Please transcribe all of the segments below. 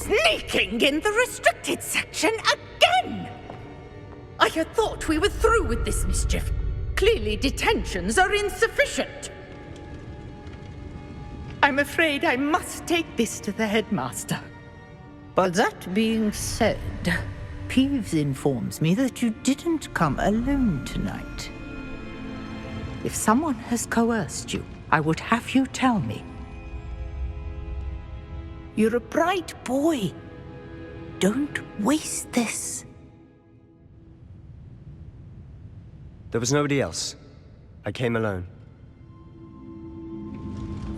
Sneaking in the restricted section again! I had thought we were through with this mischief. Clearly detentions are insufficient. I'm afraid I must take this to the headmaster. But that being said, Peeves informs me that you didn't come alone tonight. If someone has coerced you, I would have you tell me. You're a bright boy. Don't waste this. There was nobody else. I came alone.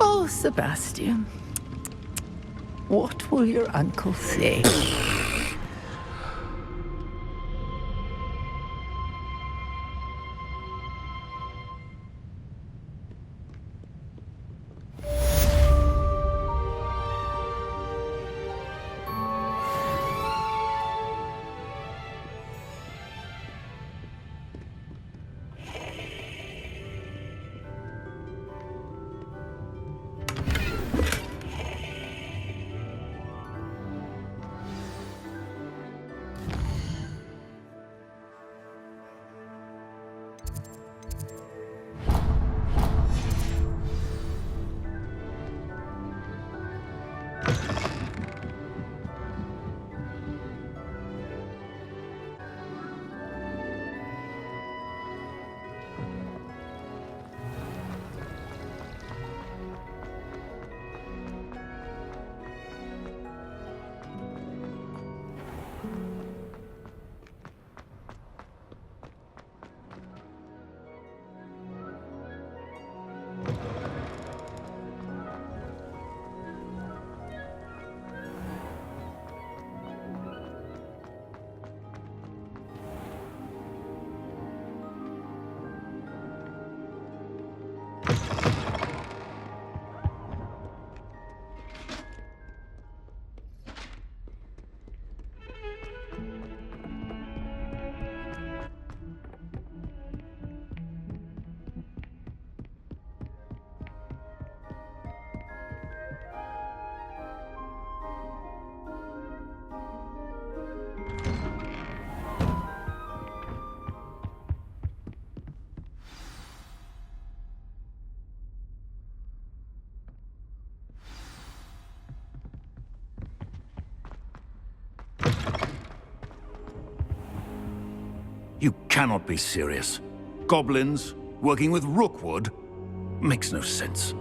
Oh, Sebastian. What will your uncle say? You cannot be serious. Goblins working with Rookwood makes no sense.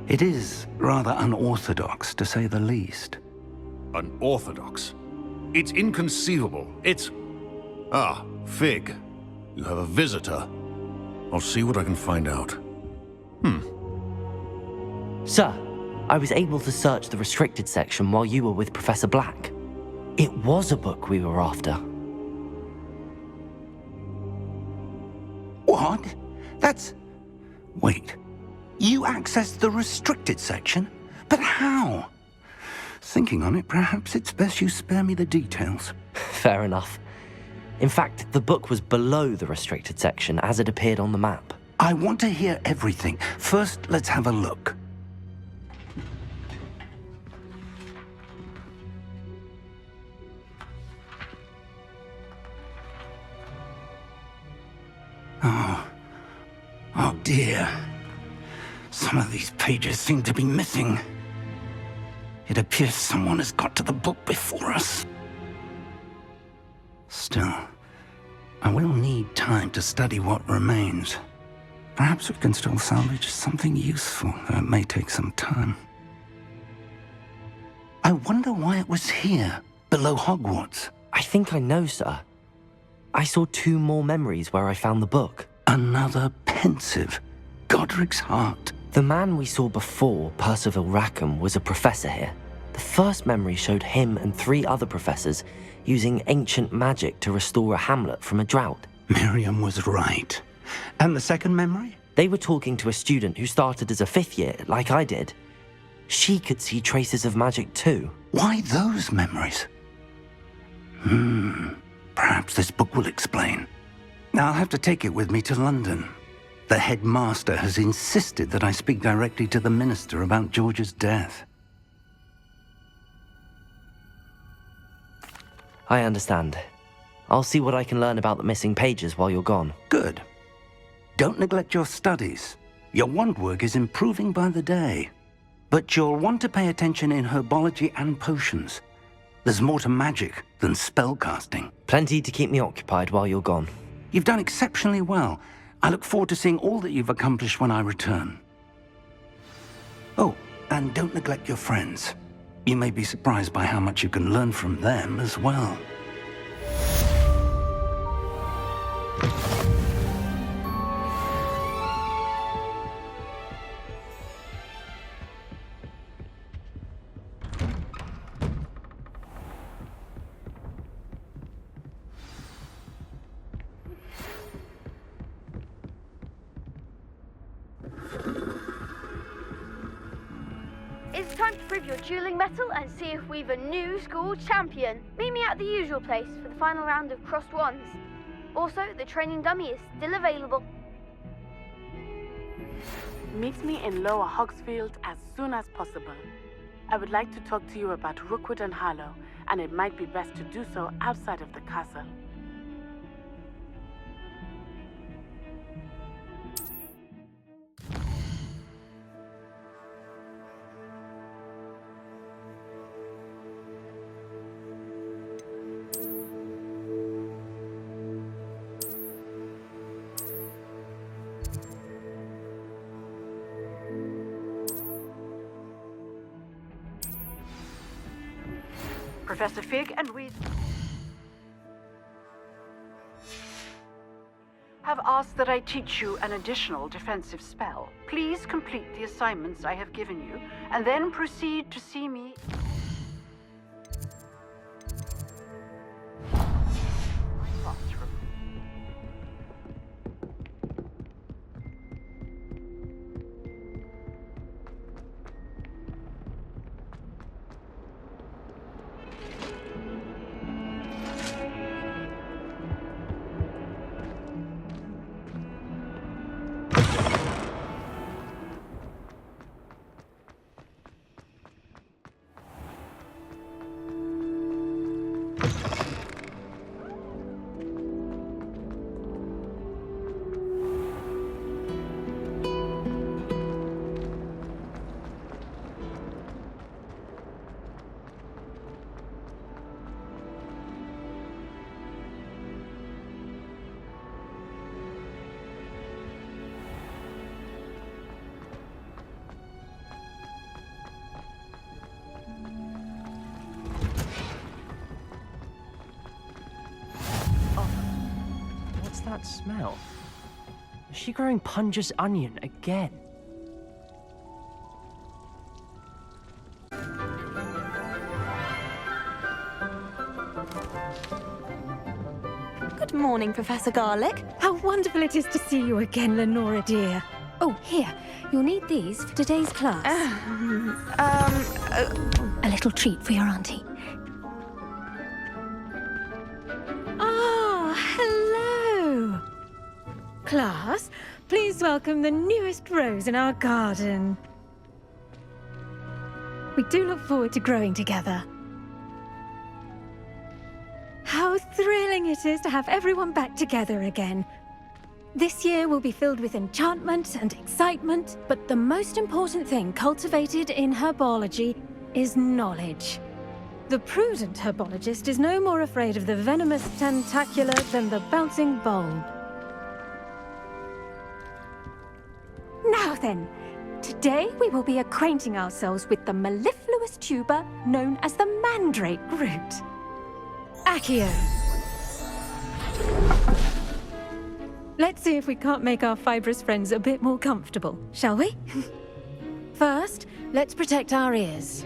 It is rather unorthodox, to say the least. Unorthodox? It's inconceivable. It's... Ah, Fig. You have a visitor. I'll see what I can find out. Sir, I was able to search the restricted section while you were with Professor Black. It was a book we were after. What? That's... Wait. You accessed the restricted section? But how? Thinking on it, perhaps it's best you spare me the details. Fair enough. In fact, the book was below the restricted section as it appeared on the map. I want to hear everything. First, let's have a look. Oh dear. Some of these pages seem to be missing. It appears someone has got to the book before us. Still, I will need time to study what remains. Perhaps we can still salvage something useful, though it may take some time. I wonder why it was here, below Hogwarts. I think I know, sir. I saw 2 more memories where I found the book. Another pensive. Godric's heart. The man we saw before, Percival Rackham, was a professor here. The first memory showed him and 3 other professors using ancient magic to restore a hamlet from a drought. Miriam was right. And the second memory? They were talking to a student who started as a 5th year, like I did. She could see traces of magic too. Why those memories? Perhaps this book will explain. I'll have to take it with me to London. The headmaster has insisted that I speak directly to the minister about George's death. I understand. I'll see what I can learn about the missing pages while you're gone. Good. Don't neglect your studies. Your wand work is improving by the day. But you'll want to pay attention in herbology and potions. There's more to magic than spellcasting. Plenty to keep me occupied while you're gone. You've done exceptionally well. I look forward to seeing all that you've accomplished when I return. Oh, and don't neglect your friends. You may be surprised by how much you can learn from them as well. It's time to prove your dueling mettle and see if we've a new school champion. Meet me at the usual place for the final round of crossed wands. Also, the training dummy is still available. Meet me in Lower Hogsfield as soon as possible. I would like to talk to you about Rookwood and Harlow, and it might be best to do so outside of the castle. Professor Fig and we have asked that I teach you an additional defensive spell. Please complete the assignments I have given you, and then proceed to see me. That smell? Is she growing Punja's onion again? Good morning, Professor Garlick. How wonderful it is to see you again, Lenora dear. Oh, here. You'll need these for today's class. A little treat for your auntie. Class, please welcome the newest rose in our garden. We do look forward to growing together. How thrilling it is to have everyone back together again. This year will be filled with enchantment and excitement, but the most important thing cultivated in herbology is knowledge. The prudent herbologist is no more afraid of the venomous tentacula than the bouncing bulb. Now then, today we will be acquainting ourselves with the mellifluous tuber known as the mandrake root. Accio. Let's see if we can't make our fibrous friends a bit more comfortable, shall we? First, let's protect our ears.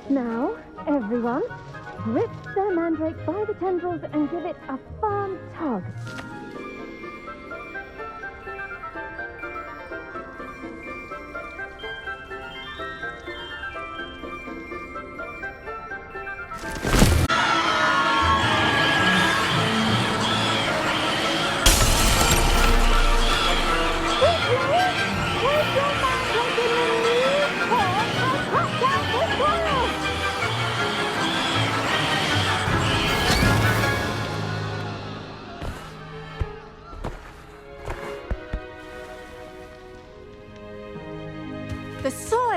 Now, everyone, grip their mandrake by the tendrils and give it a firm tug. Take your mandrake in the new form.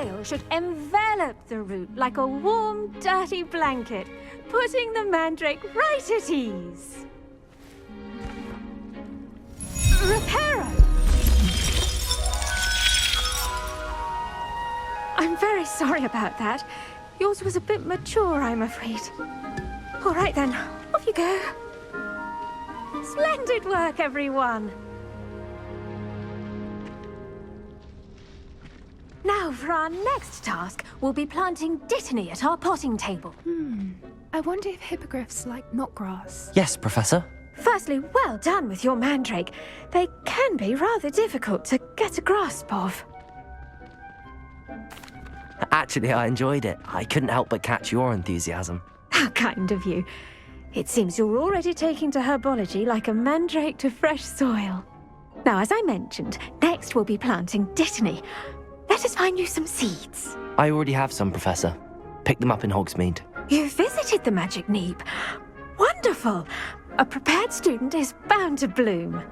soil should envelop the root like a warm, dirty blanket, putting the mandrake right at ease. Reparo! I'm very sorry about that. Yours was a bit mature, I'm afraid. All right then, off you go. Splendid work, everyone. Now, for our next task, we'll be planting Dittany at our potting table. I wonder if hippogriffs like knotgrass. Yes, Professor. Firstly, well done with your mandrake. They can be rather difficult to get a grasp of. Actually, I enjoyed it. I couldn't help but catch your enthusiasm. How kind of you. It seems you're already taking to herbology like a mandrake to fresh soil. Now, as I mentioned, next we'll be planting Dittany. Let us find you some seeds. I already have some, Professor. Picked them up in Hogsmeade. You visited the Magic Neep. Wonderful! A prepared student is bound to bloom.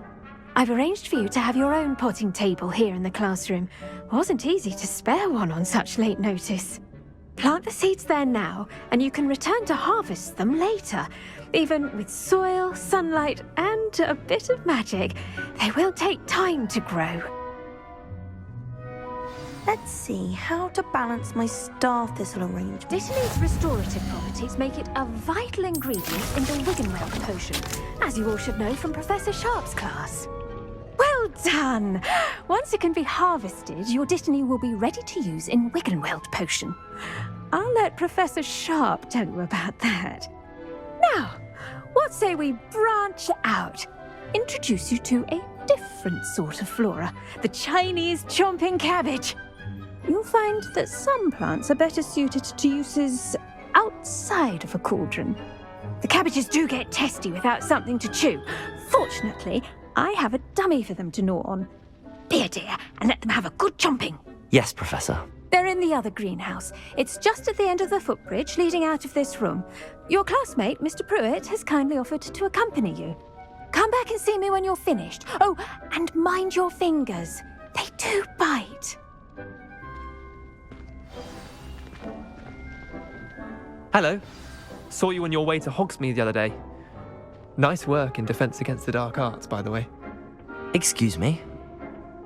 I've arranged for you to have your own potting table here in the classroom. Wasn't easy to spare one on such late notice. Plant the seeds there now, and you can return to harvest them later. Even with soil, sunlight, and a bit of magic, they will take time to grow. Let's see how to balance my star thistle arrangement. Dittany's restorative properties make it a vital ingredient in the Wiggenweld potion, as you all should know from Professor Sharp's class. Well done! Once it can be harvested, your Dittany will be ready to use in Wiggenweld potion. I'll let Professor Sharp tell you about that. Now, what say we branch out? Introduce you to a different sort of flora, the Chinese chomping cabbage. You'll find that some plants are better suited to uses outside of a cauldron. The cabbages do get testy without something to chew. Fortunately, I have a dummy for them to gnaw on. Be a dear and let them have a good chomping. Yes, Professor. They're in the other greenhouse. It's just at the end of the footbridge leading out of this room. Your classmate, Mr. Pruitt, has kindly offered to accompany you. Come back and see me when you're finished. Oh, and mind your fingers. They do bite. Hello. Saw you on your way to Hogsmeade the other day. Nice work in Defense Against the Dark Arts, by the way. Excuse me?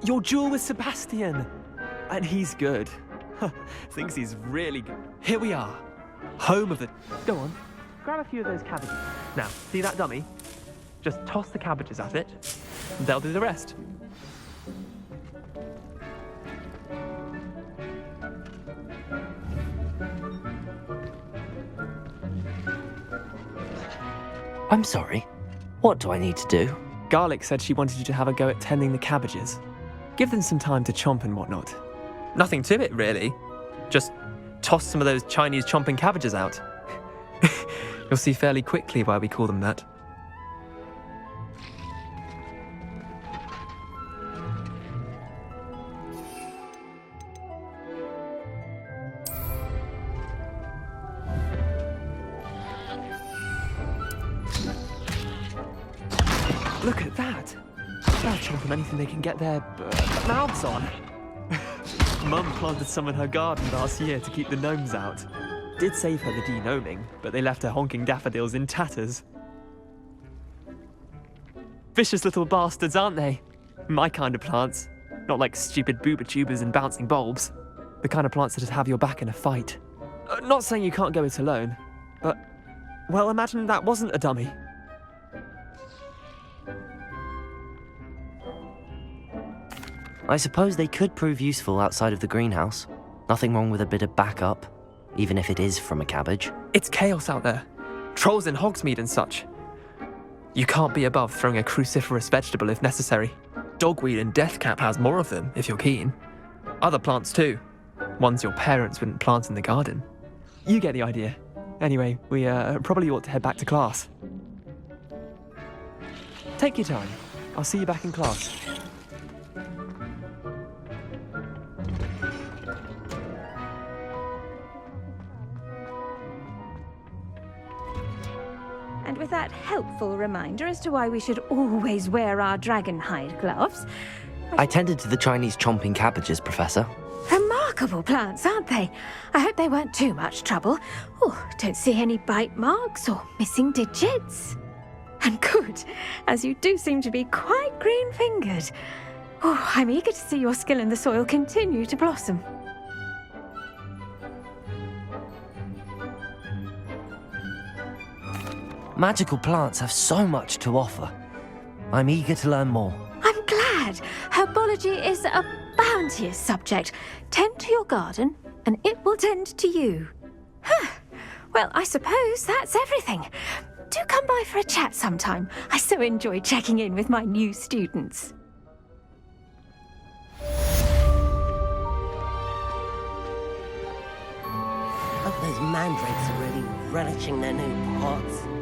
Your duel with Sebastian. And he's good. Thinks he's really good. Here we are. Home of the... Go on. Grab a few of those cabbages. Now, see that dummy? Just toss the cabbages at it. And they'll do the rest. I'm sorry. What do I need to do? Garlic said she wanted you to have a go at tending the cabbages. Give them some time to chomp and whatnot. Nothing to it, really. Just toss some of those Chinese chomping cabbages out. You'll see fairly quickly why we call them that. Look at that! They'll chomp on anything they can get their mouths on. Mum planted some in her garden last year to keep the gnomes out. Did save her the de-gnoming, but they left her honking daffodils in tatters. Vicious little bastards, aren't they? My kind of plants. Not like stupid booba tubers and bouncing bulbs. The kind of plants that'd have your back in a fight. Not saying you can't go it alone, but... well, imagine that wasn't a dummy. I suppose they could prove useful outside of the greenhouse. Nothing wrong with a bit of backup, even if it is from a cabbage. It's chaos out there. Trolls in Hogsmeade and such. You can't be above throwing a cruciferous vegetable if necessary. Dogweed and deathcap has more of them, if you're keen. Other plants too. Ones your parents wouldn't plant in the garden. You get the idea. Anyway, we probably ought to head back to class. Take your time. I'll see you back in class. And with that helpful reminder as to why we should always wear our dragon hide gloves... I tended to the Chinese chomping cabbages, Professor. Remarkable! remarkable plants, aren't they? I hope they weren't too much trouble. Oh, don't see any bite marks or missing digits. And good, as you do seem to be quite green-fingered. Oh, I'm eager to see your skill in the soil continue to blossom. Magical plants have so much to offer. I'm eager to learn more. I'm glad. Herbology is a bounteous subject. Tend to your garden, and it will tend to you. Huh. Well, I suppose that's everything. Do come by for a chat sometime. I so enjoy checking in with my new students. Hope those mandrakes are really relishing their new pots.